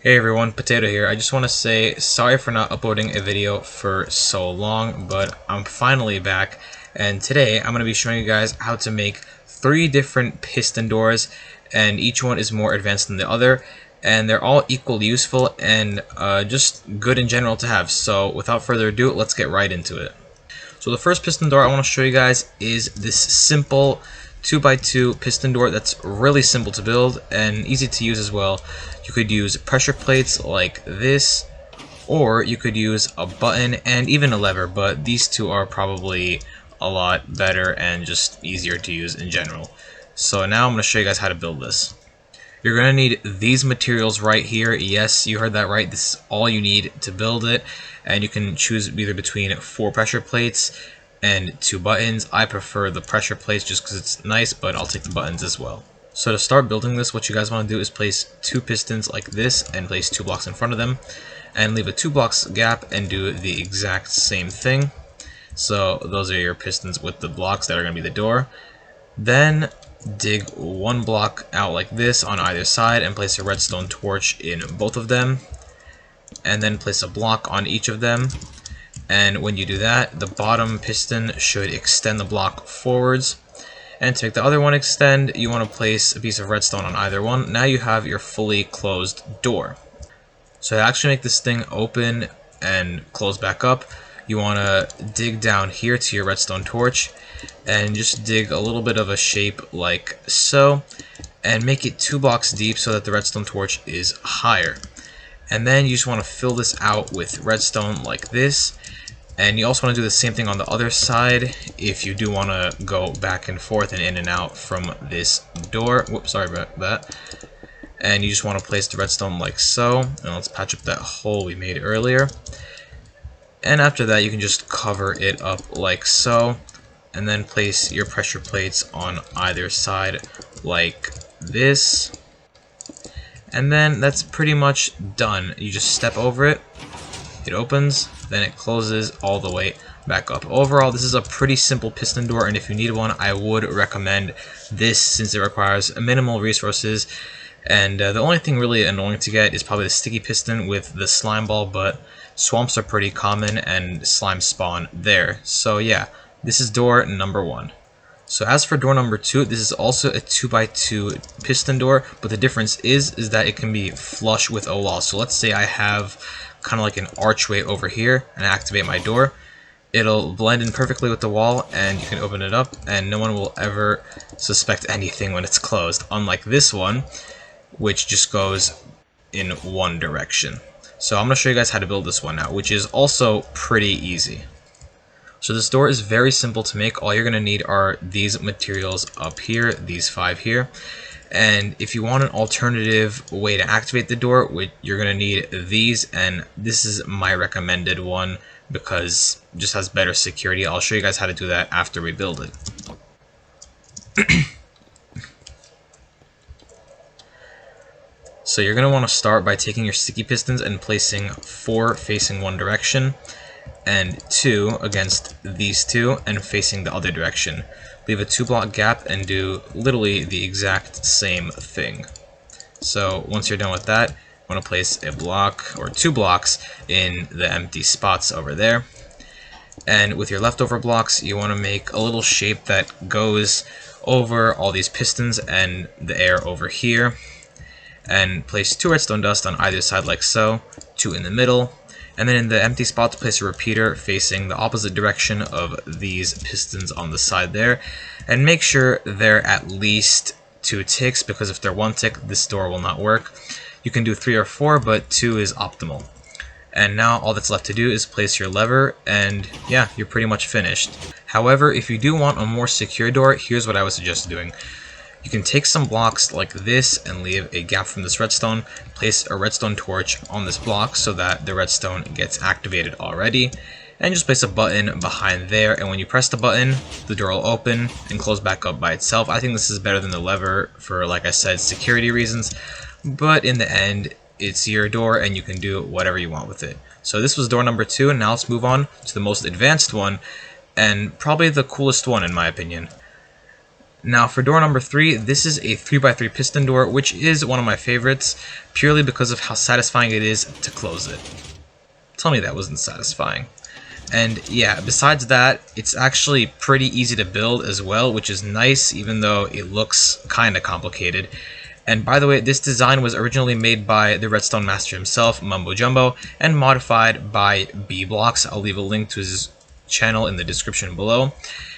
Hey everyone, Potato here. I just want to say sorry for not uploading a video for so long, but I'm finally back, and today I'm going to be showing you guys how to make 3 different piston doors, and each one is more advanced than the other, and they're all equally useful and just good in general to have. So without further ado, let's get right into it. So the first piston door I want to show you guys is this simple 2x2 piston door that's really simple to build and easy to use as well. You could use pressure plates like this, or you could use a button and even a lever, but these two are probably a lot better and just easier to use in general. So now I'm going to show you guys how to build this. You're going to need these materials right here. Yes, you heard that right. This is all you need to build it. And you can choose either between 4 pressure plates and 2 buttons. I prefer the pressure plates just because it's nice, but I'll take the buttons as well. So to start building this, what you guys want to do is place 2 pistons like this and place 2 blocks in front of them. And leave a 2 blocks gap and do the exact same thing. So those are your pistons with the blocks that are going to be the door. Then dig 1 block out like this on either side and place a redstone torch in both of them, and then place a block on each of them. And when you do that, the bottom piston should extend the block forwards, and to make the other one extend, you want to place a piece of redstone on either one. Now you have your fully closed door. So to actually make this thing open and close back up, you want to dig down here to your redstone torch and just dig a little bit of a shape like so, and make it 2 blocks deep so that the redstone torch is higher. And then you just want to fill this out with redstone like this, and you also want to do the same thing on the other side if you do want to go back and forth and in and out from this door. Whoops, sorry about that. And you just want to place the redstone like so, and let's patch up that hole we made earlier. And after that, you can just cover it up like so, and then place your pressure plates on either side like this. And then that's pretty much done. You just step over it, it opens, then it closes all the way back up. Overall, this is a pretty simple piston door, and if you need one, I would recommend this since it requires minimal resources. And the only thing really annoying to get is probably the sticky piston with the slime ball, but swamps are pretty common and slime spawn there. So yeah, this is door number 1. So as for door number 2, this is also a 2x2 piston door, but the difference is that it can be flush with a wall. So let's say I have kind of like an archway over here and I activate my door. It'll blend in perfectly with the wall, and you can open it up and no one will ever suspect anything when it's closed, unlike this one, which just goes in one direction. So I'm going to show you guys how to build this one now, which is also pretty easy. So this door is very simple to make. All you're going to need are these materials up here, these 5 here. And if you want an alternative way to activate the door, you're going to need these, and this is my recommended one because it just has better security. I'll show you guys how to do that after we build it. So you're going to want to start by taking your sticky pistons and placing 4 facing one direction and 2 against these 2 and facing the other direction. Leave a 2 block gap and do literally the exact same thing. So once you're done with that, you want to place a block or 2 blocks in the empty spots over there. And with your leftover blocks, you want to make a little shape that goes over all these pistons and the air over here. And place 2 redstone dust on either side like so, 2 in the middle, and then in the empty spots place a repeater facing the opposite direction of these pistons on the side there, and make sure they're at least 2 ticks, because if they're 1 tick, this door will not work. You can do 3 or 4, but 2 is optimal. And now all that's left to do is place your lever, and yeah, you're pretty much finished. However, if you do want a more secure door, here's what I would suggest doing. You can take some blocks like this and leave a gap from this redstone, place a redstone torch on this block so that the redstone gets activated already, and just place a button behind there, and when you press the button, the door will open and close back up by itself. I think this is better than the lever for, like I said, security reasons, but in the end, it's your door and you can do whatever you want with it. So this was door number 2, and now let's move on to the most advanced one, and probably the coolest one in my opinion. Now for door number 3, this is a 3x3 piston door, which is one of my favorites, purely because of how satisfying it is to close it. Tell me that wasn't satisfying. And yeah, besides that, it's actually pretty easy to build as well, which is nice, even though it looks kinda complicated. And by the way, this design was originally made by the Redstone Master himself, Mumbo Jumbo, and modified by B-Blocks. I'll leave a link to his channel in the description below.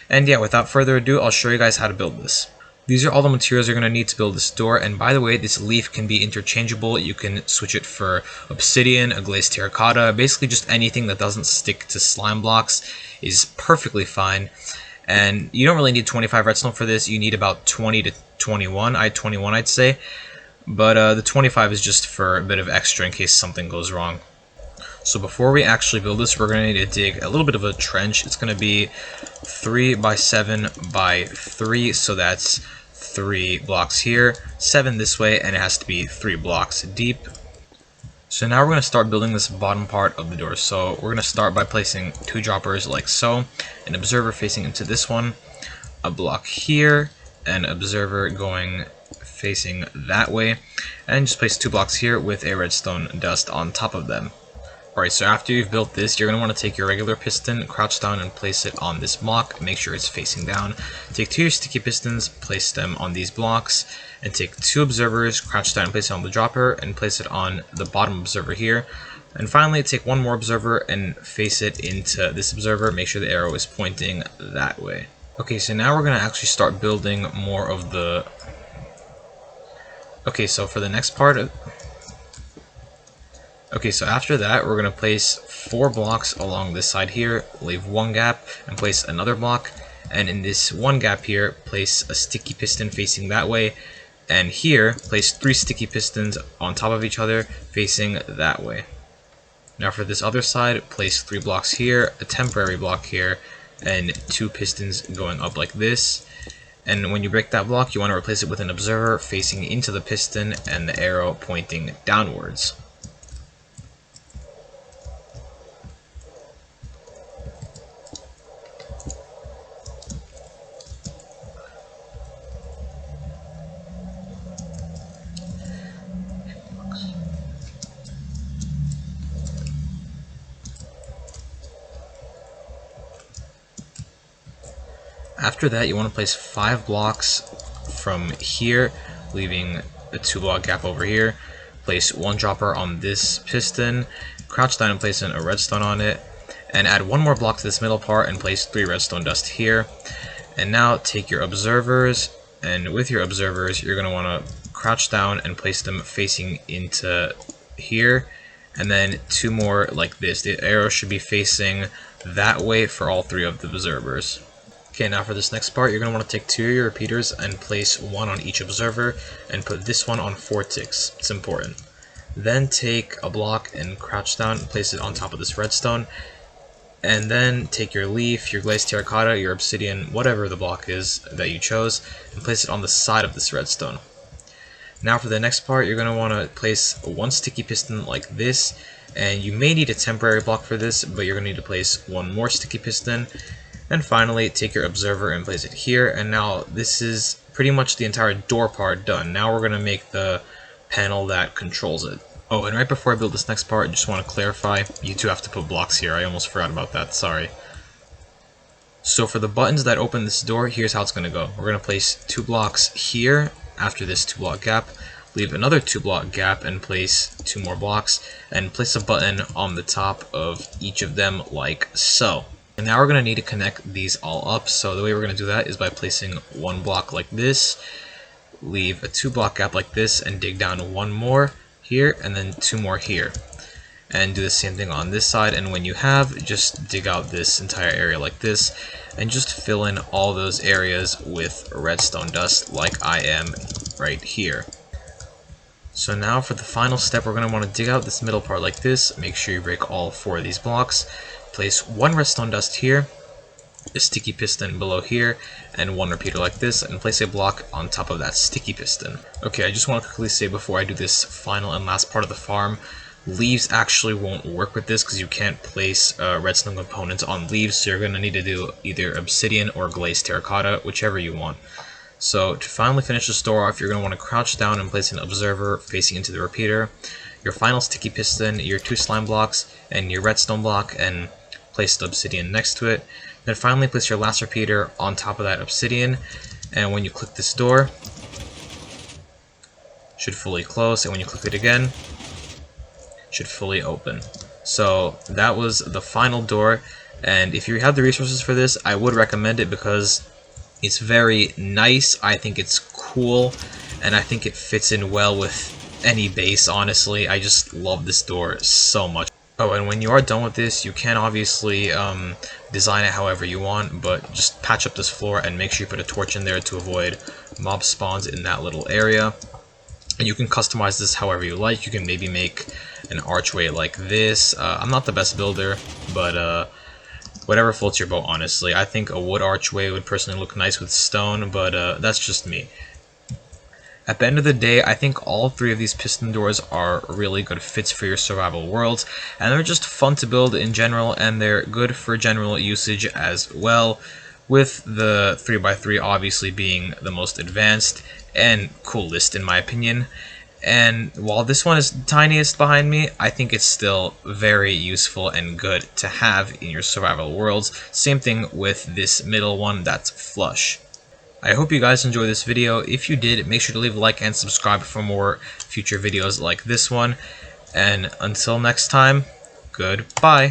And yeah, without further ado, I'll show you guys how to build this. These are all the materials you're going to need to build this door, and by the way, this leaf can be interchangeable. You can switch it for obsidian, a glazed terracotta, basically just anything that doesn't stick to slime blocks is perfectly fine. And you don't really need 25 redstone for this, you need about 20 to 21, 21 I'd say, but the 25 is just for a bit of extra in case something goes wrong. So before we actually build this, we're going to need to dig a little bit of a trench. It's going to be 3 by 7 by 3, so that's 3 blocks here, 7 this way, and it has to be 3 blocks deep. So now we're going to start building this bottom part of the door. So we're going to start by placing 2 droppers like so, an observer facing into this one, a block here, an observer going facing that way, and just place 2 blocks here with a redstone dust on top of them. Alright, so after you've built this, you're going to want to take your regular piston, crouch down and place it on this block, make sure it's facing down. Take 2 of your sticky pistons, place them on these blocks, and take 2 observers, crouch down and place it on the dropper, and place it on the bottom observer here. And finally, take 1 more observer and face it into this observer, make sure the arrow is pointing that way. Okay, so now we're going to actually start building more of the... Okay, so for the next part... Okay, so after that, we're going to place 4 blocks along this side here, leave 1 gap, and place another block. And in this 1 gap here, place a sticky piston facing that way. And here, place 3 sticky pistons on top of each other, facing that way. Now for this other side, place 3 blocks here, a temporary block here, and 2 pistons going up like this. And when you break that block, you want to replace it with an observer facing into the piston and the arrow pointing downwards. After that, you want to place 5 blocks from here, leaving a 2 block gap over here. Place 1 dropper on this piston, crouch down and place in a redstone on it, and add 1 more block to this middle part and place 3 redstone dust here. And now take your observers, and with your observers, you're going to want to crouch down and place them facing into here, and then 2 more like this. The arrow should be facing that way for all 3 of the observers. Okay, now for this next part, you're going to want to take 2 of your repeaters and place 1 on each observer, and put this one on 4 ticks. It's important. Then take a block and crouch down and place it on top of this redstone, and then take your leaf, your glazed terracotta, your obsidian, whatever the block is that you chose, and place it on the side of this redstone. Now for the next part, you're going to want to place 1 sticky piston like this, and you may need a temporary block for this, but you're going to need to place 1 more sticky piston. And finally, take your observer and place it here, and now this is pretty much the entire door part done. Now we're going to make the panel that controls it. Oh, and right before I build this next part, I just want to clarify, you do have to put blocks here. I almost forgot about that, sorry. So for the buttons that open this door, here's how it's going to go. We're going to place 2 blocks here after this 2 block gap, leave another 2 block gap and place 2 more blocks, and place a button on the top of each of them like so. And now we're going to need to connect these all up, so the way we're going to do that is by placing 1 block like this, leave a 2 block gap like this, and dig down 1 more here, and then 2 more here. And do the same thing on this side, and when you have, just dig out this entire area like this, and just fill in all those areas with redstone dust like I am right here. So now for the final step, we're going to want to dig out this middle part like this, make sure you break all 4 of these blocks, place 1 redstone dust here, a sticky piston below here, and 1 repeater like this, and place a block on top of that sticky piston. Okay, I just want to quickly say before I do this final and last part of the farm, leaves actually won't work with this because you can't place redstone components on leaves, so you're going to need to do either obsidian or glazed terracotta, whichever you want. So to finally finish this door off, you're going to want to crouch down and place an observer facing into the repeater, your final sticky piston, your 2 slime blocks, and your redstone block, and place the obsidian next to it. Then finally place your last repeater on top of that obsidian, and when you click this door, it should fully close, and when you click it again, it should fully open. So that was the final door, and if you have the resources for this, I would recommend it because it's very nice. I think it's cool, and I think it fits in well with any base, honestly. I just love this door so much. Oh, and when you are done with this, you can obviously design it however you want, but just patch up this floor and make sure you put a torch in there to avoid mob spawns in that little area. And you can customize this however you like. You can maybe make an archway like this. I'm not the best builder, but whatever floats your boat, honestly. I think a wood archway would personally look nice with stone, but that's just me. At the end of the day, I think all 3 of these piston doors are really good fits for your survival worlds, and they're just fun to build in general, and they're good for general usage as well, with the 3x3 obviously being the most advanced and coolest in my opinion. And while this one is the tiniest behind me, I think it's still very useful and good to have in your survival worlds. Same thing with this middle one that's flush. I hope you guys enjoyed this video. If you did, make sure to leave a like and subscribe for more future videos like this one. And until next time, goodbye.